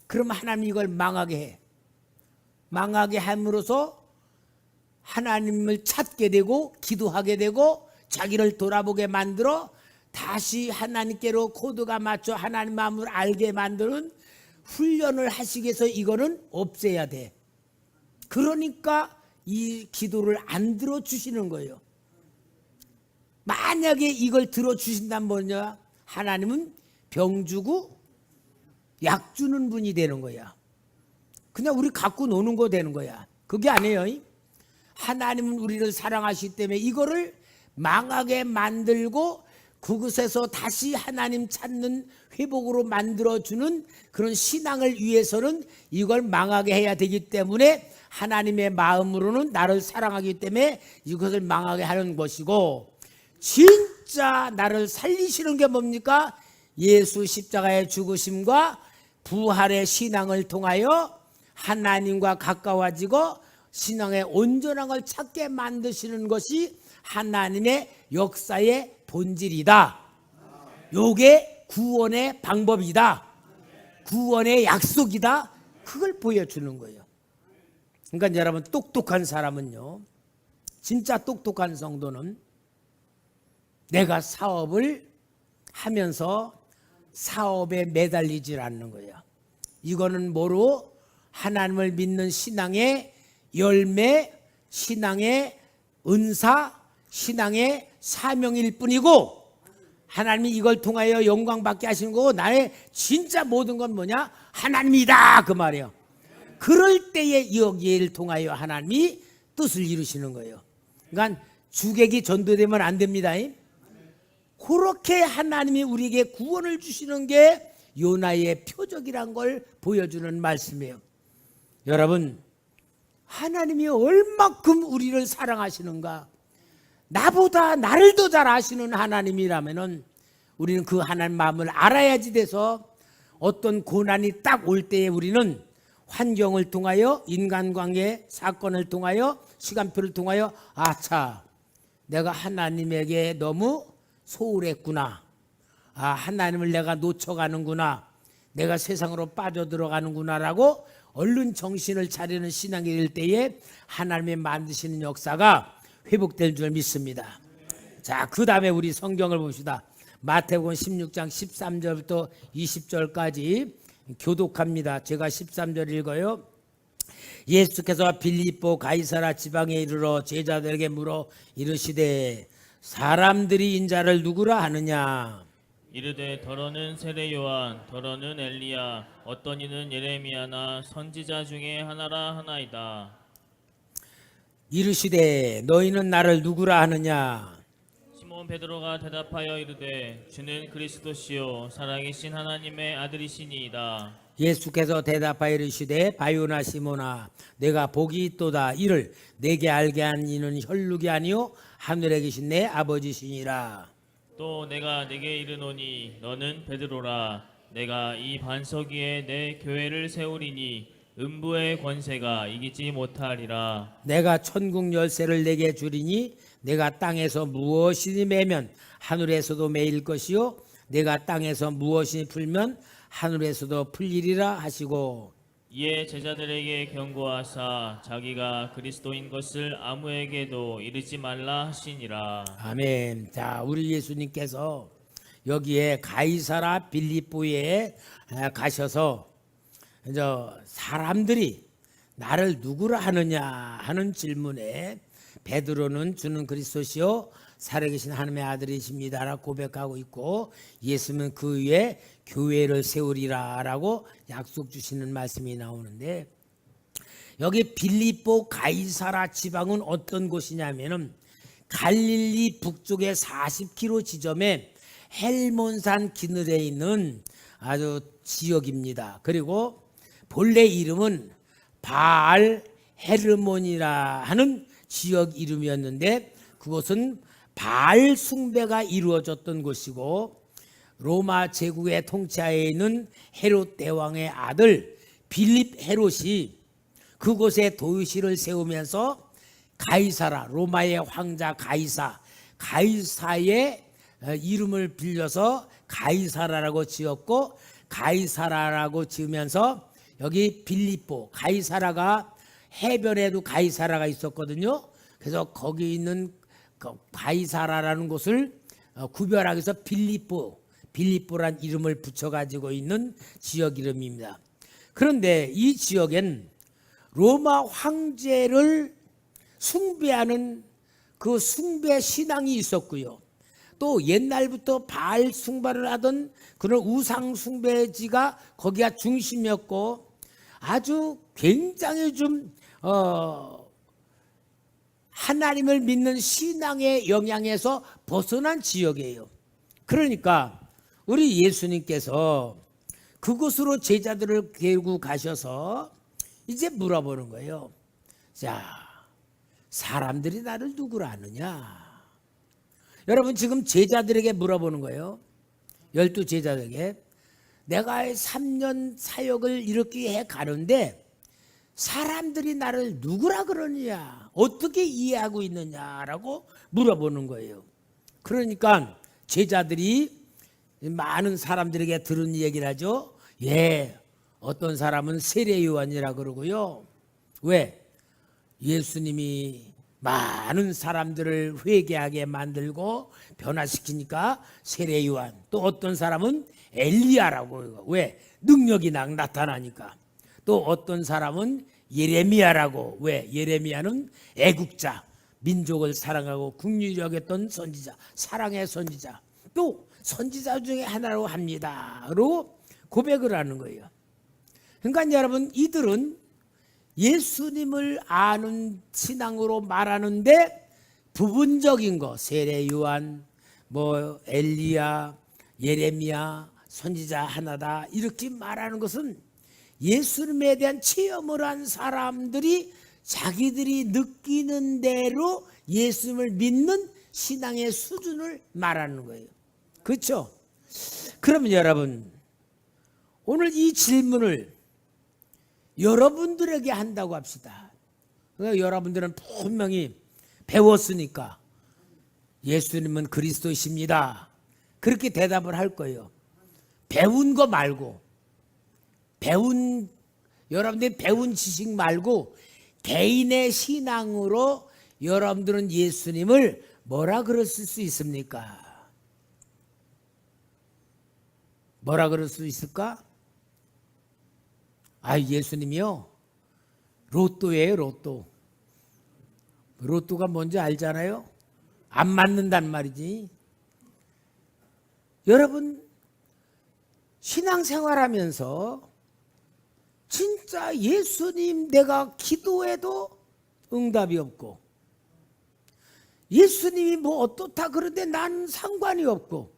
그러면 하나님이 이걸 망하게 해. 망하게 함으로써 하나님을 찾게 되고 기도하게 되고 자기를 돌아보게 만들어 다시 하나님께로 코드가 맞춰 하나님 마음을 알게 만드는 훈련을 하시기 위해서 이거는 없애야 돼. 그러니까 이 기도를 안 들어주시는 거예요. 만약에 이걸 들어주신다면 뭐냐? 하나님은 병 주고 약 주는 분이 되는 거야. 그냥 우리 갖고 노는 거 되는 거야. 그게 아니에요. 하나님은 우리를 사랑하시기 때문에 이거를 망하게 만들고 그곳에서 다시 하나님 찾는 회복으로 만들어주는 그런 신앙을 위해서는 이걸 망하게 해야 되기 때문에 하나님의 마음으로는 나를 사랑하기 때문에 이것을 망하게 하는 것이고, 진짜 나를 살리시는 게 뭡니까? 예수 십자가의 죽으심과 부활의 신앙을 통하여 하나님과 가까워지고 신앙의 온전한 걸 찾게 만드시는 것이 하나님의 역사의 본질이다. 요게 구원의 방법이다. 구원의 약속이다. 그걸 보여주는 거예요. 그러니까 여러분, 똑똑한 사람은요, 진짜 똑똑한 성도는 내가 사업을 하면서 사업에 매달리질 않는 거예요. 이거는 뭐로? 하나님을 믿는 신앙의 열매, 신앙의 은사, 신앙의 사명일 뿐이고, 하나님이 이걸 통하여 영광 받게 하시는 거고, 나의 진짜 모든 건 뭐냐? 하나님이다, 그 말이에요. 그럴 때에 여기를 통하여 하나님이 뜻을 이루시는 거예요. 그러니까 주객이 전도되면 안 됩니다. 그렇게 하나님이 우리에게 구원을 주시는 게 요나의 표적이란 걸 보여주는 말씀이에요. 여러분, 하나님이 얼마큼 우리를 사랑하시는가, 나보다 나를 더 잘 아시는 하나님이라면은 우리는 그 하나님 마음을 알아야지 돼서 어떤 고난이 딱 올 때에 우리는 환경을 통하여, 인간관계 사건을 통하여, 시간표를 통하여, 아차, 내가 하나님에게 너무 소홀했구나, 아, 하나님을 내가 놓쳐가는구나, 내가 세상으로 빠져들어가는구나 라고 얼른 정신을 차리는 신앙이 될 때에 하나님의 만드시는 역사가 회복될 줄 믿습니다. 자, 그 다음에 우리 성경을 봅시다. 마태복음 16장 13절부터 20절까지 교독합니다. 제가 13절 읽어요. 예수께서 빌립보 가이사라 지방에 이르러 제자들에게 물어 이르시되 사람들이 인자를 누구라 하느냐? 이르되 더러는 세례 요한, 더러는 엘리야, 어떤 이는 예레미야나 선지자 중에 하나라 하나이다. 이르시되 너희는 나를 누구라 하느냐? 시몬 베드로가 대답하여 이르되 주는 그리스도시요 살아계신 하나님의 아들이시니이다. 예수께서 대답하여 이르시되 바요나 시몬아, 내가 복이 있도다. 이를 내게 알게 한 이는 혈육이 아니요 하늘에 계신 내 아버지시니라. 또 내가 네게 이르노니 너는 베드로라. 내가 이 반석 위에 내 교회를 세우리니 음부의 권세가 이기지 못하리라. 내가 천국 열쇠를 내게 주리니 내가 땅에서 무엇이니 매면 하늘에서도 매일 것이요 내가 땅에서 무엇이니 풀면 하늘에서도 풀리리라 하시고, 이에 제자들에게 경고하사 자기가 그리스도인 것을 아무에게도 이르지 말라 하시니라. 아멘. 자, 우리 예수님께서 여기에 가이사라 빌립보에 가셔서 사람들이 나를 누구라 하느냐 하는 질문에 베드로는 주는 그리스도시요 살아계신 하나님의 아들이십니다라고 고백하고 있고, 예수는 그 위에 교회를 세우리라라고 약속 주시는 말씀이 나오는데, 여기 빌립보 가이사라 지방은 어떤 곳이냐면은 갈릴리 북쪽의 40km 지점에 헬몬산 기늘에 있는 아주 지역입니다. 그리고 본래 이름은 바알 헤르몬이라 하는 지역 이름이었는데 그것은 바알 숭배가 이루어졌던 곳이고 로마 제국의 통치하에 있는 헤롯 대왕의 아들 빌립 헤롯이 그곳에 도시를 세우면서 가이사라, 로마의 황자 가이사의 이름을 빌려서 가이사라라고 지었고, 가이사라라고 지으면서 여기 빌립보, 가이사라가 해변에도 가이사라가 있었거든요. 그래서 거기 있는 가이사라라는 곳을 구별하기 위해서 빌립보란 이름을 붙여가지고 있는 지역 이름입니다. 그런데 이 지역엔 로마 황제를 숭배하는 그 숭배 신앙이 있었고요. 또 옛날부터 바알 숭배를 하던 그런 우상 숭배지가 거기가 중심이었고 아주 굉장히 좀 하나님을 믿는 신앙의 영향에서 벗어난 지역이에요. 그러니까 우리 예수님께서 그곳으로 제자들을 데리고 가셔서 이제 물어보는 거예요. 자, 사람들이 나를 누구로 아느냐? 여러분 지금 제자들에게 물어보는 거예요. 12 제자들에게. 내가 3년 사역을 이렇게 해 가는데 사람들이 나를 누구라 그러느냐? 어떻게 이해하고 있느냐라고 물어보는 거예요. 그러니까 제자들이 많은 사람들에게 들은 얘기를 하죠. 예, 어떤 사람은 세례 요한이라 그러고요. 왜? 예수님이 많은 사람들을 회개하게 만들고 변화시키니까 세례 요한. 또 어떤 사람은 엘리야라고 해요. 왜? 능력이 나타나니까. 또 어떤 사람은 예레미야라고. 왜? 예레미야는 애국자, 민족을 사랑하고 긍휼히 여겼던 선지자, 사랑의 선지자. 또 선지자 중에 하나로 합니다로 고백을 하는 거예요. 그러니까 여러분 이들은 예수님을 아는 신앙으로 말하는데 부분적인 거, 세례 요한, 뭐 엘리야, 예레미야, 선지자 하나다 이렇게 말하는 것은 예수님에 대한 체험을 한 사람들이 자기들이 느끼는 대로 예수님을 믿는 신앙의 수준을 말하는 거예요. 그렇죠? 그러면 여러분 오늘 이 질문을 여러분들에게 한다고 합시다. 그러니까 여러분들은 분명히 배웠으니까 예수님은 그리스도이십니다. 그렇게 대답을 할 거예요. 배운 거 말고 여러분들이 배운 지식 말고 개인의 신앙으로 여러분들은 예수님을 뭐라 그럴 수 있습니까? 뭐라 그럴 수 있을까? 아, 예수님이요? 로또예요, 로또. 로또가 뭔지 알잖아요? 안 맞는단 말이지. 여러분, 신앙생활하면서 진짜 예수님 내가 기도해도 응답이 없고 예수님이 뭐 어떻다 그런데 난 상관이 없고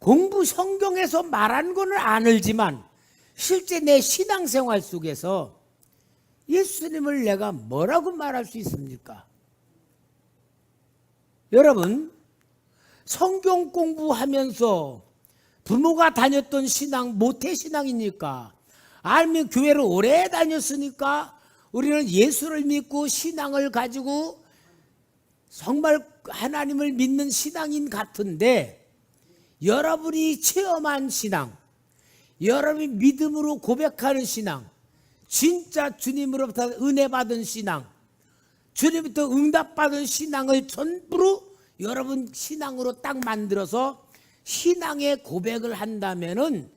공부 성경에서 말한 거는 안 알지만 실제 내 신앙생활 속에서 예수님을 내가 뭐라고 말할 수 있습니까? 여러분 성경 공부하면서 부모가 다녔던 신앙 모태신앙입니까? 아니면 교회를 오래 다녔으니까 우리는 예수를 믿고 신앙을 가지고 정말 하나님을 믿는 신앙인 같은데 여러분이 체험한 신앙, 여러분이 믿음으로 고백하는 신앙, 진짜 주님으로부터 은혜 받은 신앙, 주님부터 응답받은 신앙을 전부로 여러분 신앙으로 딱 만들어서 신앙의 고백을 한다면은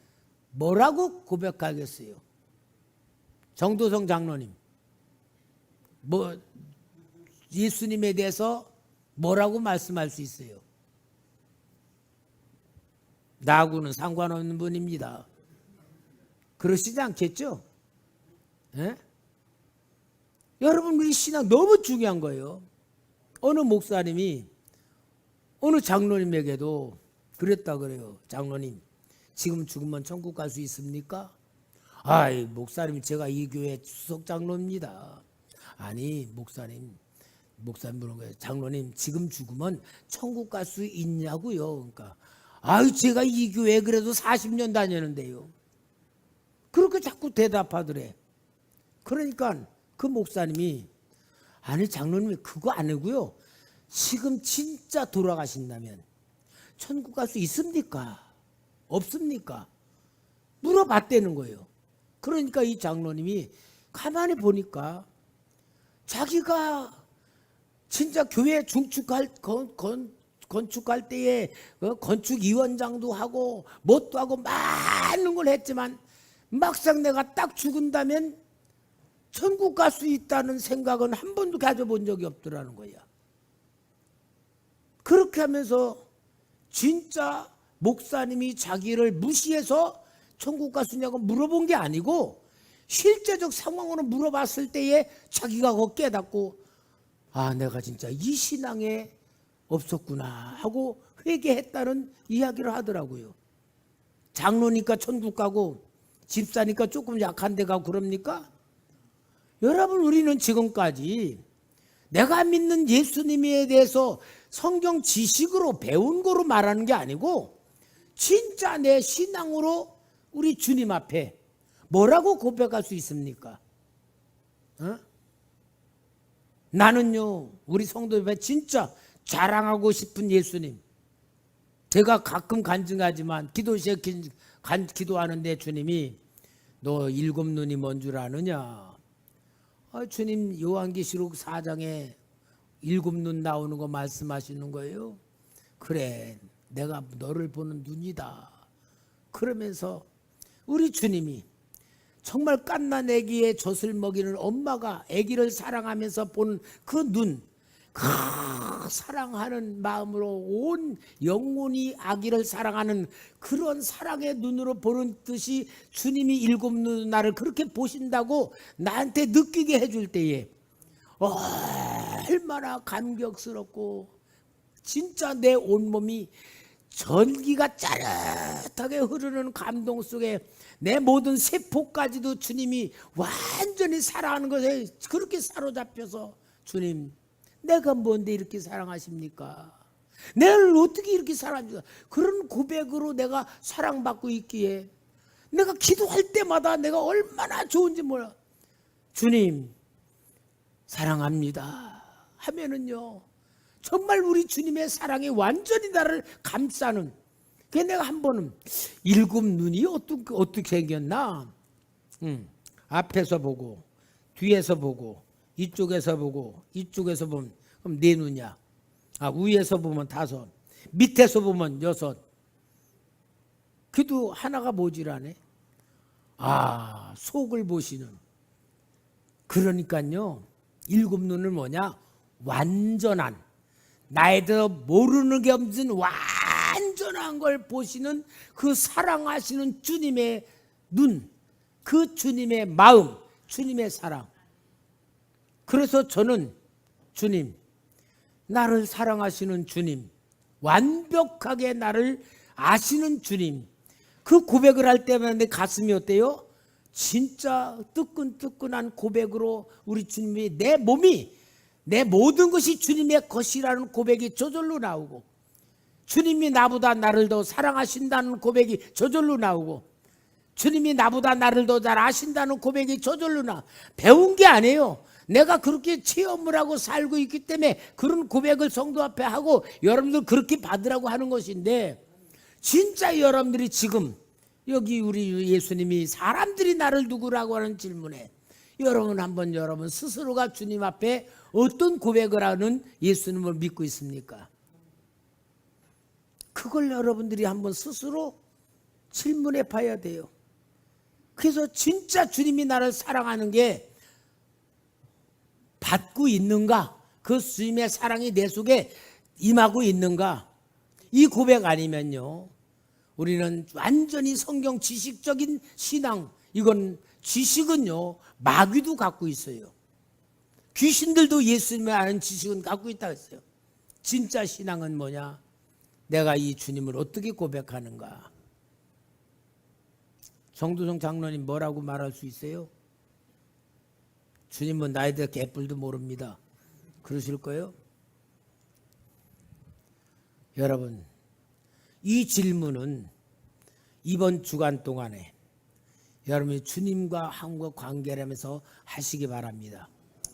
뭐라고 고백하겠어요? 정도성 장로님, 뭐 예수님에 대해서 뭐라고 말씀할 수 있어요? 나하고는 상관없는 분입니다. 그러시지 않겠죠? 예? 여러분 우리 신앙 너무 중요한 거예요. 어느 목사님이 어느 장로님에게도 그랬다 그래요. 장로님 지금 죽으면 천국 갈 수 있습니까? 아이 목사님 제가 이 교회 수석 장로입니다. 아니 목사님 물은 거예요. 장로님 지금 죽으면 천국 갈 수 있냐고요. 그러니까 아유 제가 이 교회 그래도 40년 다녔는데요. 그렇게 자꾸 대답하더래. 그러니까 그 목사님이 아니 장로님이 그거 아니고요. 지금 진짜 돌아가신다면 천국 갈 수 있습니까? 없습니까? 물어봤다는 거예요. 그러니까 이 장로님이 가만히 보니까 자기가 진짜 교회 건축할 때에 건축위원장도 하고 뭣도 하고 많은 걸 했지만 막상 내가 딱 죽은다면 천국 갈 수 있다는 생각은 한 번도 가져본 적이 없더라는 거야. 그렇게 하면서 진짜 목사님이 자기를 무시해서 천국 갈 수 있냐고 물어본 게 아니고 실제적 상황으로 물어봤을 때에 자기가 그거 깨닫고 아 내가 진짜 이 신앙에 없었구나 하고 회개했다는 이야기를 하더라고요. 장로니까 천국 가고 집사니까 조금 약한 데 가고 그럽니까? 여러분 우리는 지금까지 내가 믿는 예수님에 대해서 성경 지식으로 배운 거로 말하는 게 아니고 진짜 내 신앙으로 우리 주님 앞에 뭐라고 고백할 수 있습니까? 나는요 우리 성도 앞에 진짜 자랑하고 싶은 예수님. 제가 가끔 간증하지만 기도실에 기도하는데 주님이 너 일곱 눈이 뭔 줄 아느냐? 주님 요한계시록 4장에 일곱 눈 나오는 거 말씀하시는 거예요. 그래 내가 너를 보는 눈이다. 그러면서 우리 주님이 정말 갓난 아기의 젖을 먹이는 엄마가 아기를 사랑하면서 보는 그 눈, 그 사랑하는 마음으로 온 영혼이 아기를 사랑하는 그런 사랑의 눈으로 보는 듯이 주님이 일곱 눈 나를 그렇게 보신다고 나한테 느끼게 해줄 때에 얼마나 감격스럽고 진짜 내 온몸이 전기가 짜릿하게 흐르는 감동 속에 내 모든 세포까지도 주님이 완전히 사랑하는 것에 그렇게 사로잡혀서 주님 내가 뭔데 이렇게 사랑하십니까? 내를 어떻게 이렇게 사랑합니까? 그런 고백으로 내가 사랑받고 있기에 내가 기도할 때마다 내가 얼마나 좋은지 몰라. 주님 사랑합니다 하면은요 정말 우리 주님의 사랑이 완전히 나를 감싸는. 그게 내가 한 번은 일곱 눈이 어떻게 생겼나? 앞에서 보고 뒤에서 보고 이쪽에서 보고 이쪽에서 보면 그럼 네 눈이야. 위에서 보면 다섯, 밑에서 보면 여섯. 그래도 하나가 모자라네. 속을 보시는. 그러니까요 일곱 눈은 뭐냐? 완전한 나에 대해서 모르는 게 없는 완전한 걸 보시는 그 사랑하시는 주님의 눈, 그 주님의 마음, 주님의 사랑. 그래서 저는 주님, 나를 사랑하시는 주님, 완벽하게 나를 아시는 주님, 그 고백을 할 때마다 내 가슴이 어때요? 진짜 뜨끈뜨끈한 고백으로 우리 주님이 내 몸이 내 모든 것이 주님의 것이라는 고백이 저절로 나오고 주님이 나보다 나를 더 사랑하신다는 고백이 저절로 나오고 주님이 나보다 나를 더 잘 아신다는 고백이 저절로 나. 배운 게 아니에요. 내가 그렇게 체험을 하고 살고 있기 때문에 그런 고백을 성도 앞에 하고 여러분들 그렇게 받으라고 하는 것인데 진짜 여러분들이 지금 여기 우리 예수님이 사람들이 나를 누구라고 하는 질문에 여러분 한번 여러분 스스로가 주님 앞에 어떤 고백을 하는 예수님을 믿고 있습니까? 그걸 여러분들이 한번 스스로 질문해 봐야 돼요. 그래서 진짜 주님이 나를 사랑하는 게 받고 있는가? 그 주님의 사랑이 내 속에 임하고 있는가? 이 고백 아니면요 우리는 완전히 성경 지식적인 신앙, 이건 지식은요 마귀도 갖고 있어요. 귀신들도 예수님을 아는 지식은 갖고 있다고 했어요. 진짜 신앙은 뭐냐? 내가 이 주님을 어떻게 고백하는가? 정두성 장로님 뭐라고 말할 수 있어요? 주님은 나에 대해 개뿔도 모릅니다. 그러실 거예요? 여러분, 이 질문은 이번 주간 동안에 여러분이 주님과 한국 관계를 하면서 하시기 바랍니다.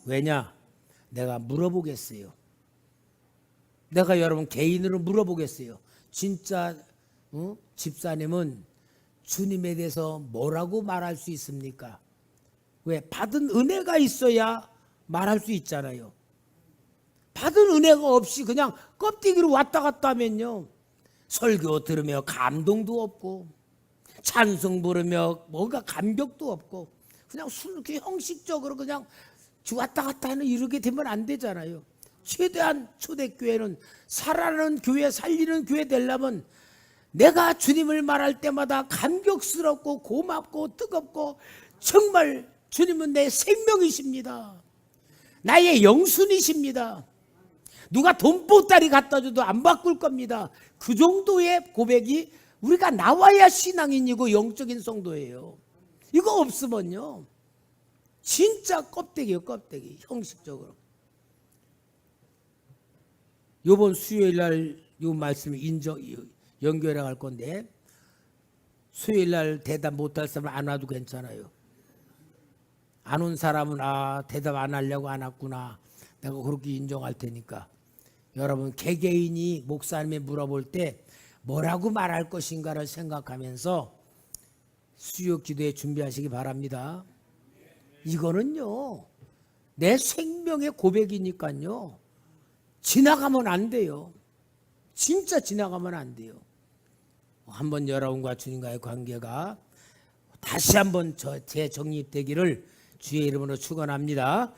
왜냐? 내가 물어보겠어요. 내가 여러분 개인으로 물어보겠어요. 진짜 집사님은 주님에 대해서 뭐라고 말할 수 있습니까? 왜? 받은 은혜가 있어야 말할 수 있잖아요. 받은 은혜가 없이 그냥 껍데기로 왔다 갔다 하면요, 설교 들으며 감동도 없고 찬송 부르며 뭔가 감격도 없고 그냥 이렇게 형식적으로 그냥 왔다 갔다 하는 이렇게 되면 안 되잖아요. 최대한 초대교회는 살아나는 교회, 살리는 교회 되려면 내가 주님을 말할 때마다 감격스럽고 고맙고 뜨겁고 정말 주님은 내 생명이십니다. 나의 영순이십니다. 누가 돈보따리 갖다 줘도 안 바꿀 겁니다. 그 정도의 고백이 우리가 나와야 신앙인이고 영적인 성도예요. 이거 없으면요 진짜 껍데기예요. 껍데기. 형식적으로. 이번 수요일 날 이 말씀을 연결해 갈 건데, 수요일 날 대답 못할 사람은 안 와도 괜찮아요. 안 온 사람은 대답 안 하려고 안 왔구나, 내가 그렇게 인정할 테니까 여러분 개개인이 목사님이 물어볼 때 뭐라고 말할 것인가를 생각하면서 수요 기도에 준비하시기 바랍니다. 이거는요 내 생명의 고백이니까요 지나가면 안 돼요. 진짜 지나가면 안 돼요. 한번 여러분과 주님과의 관계가 다시 한번 재정립되기를 주의 이름으로 축원합니다.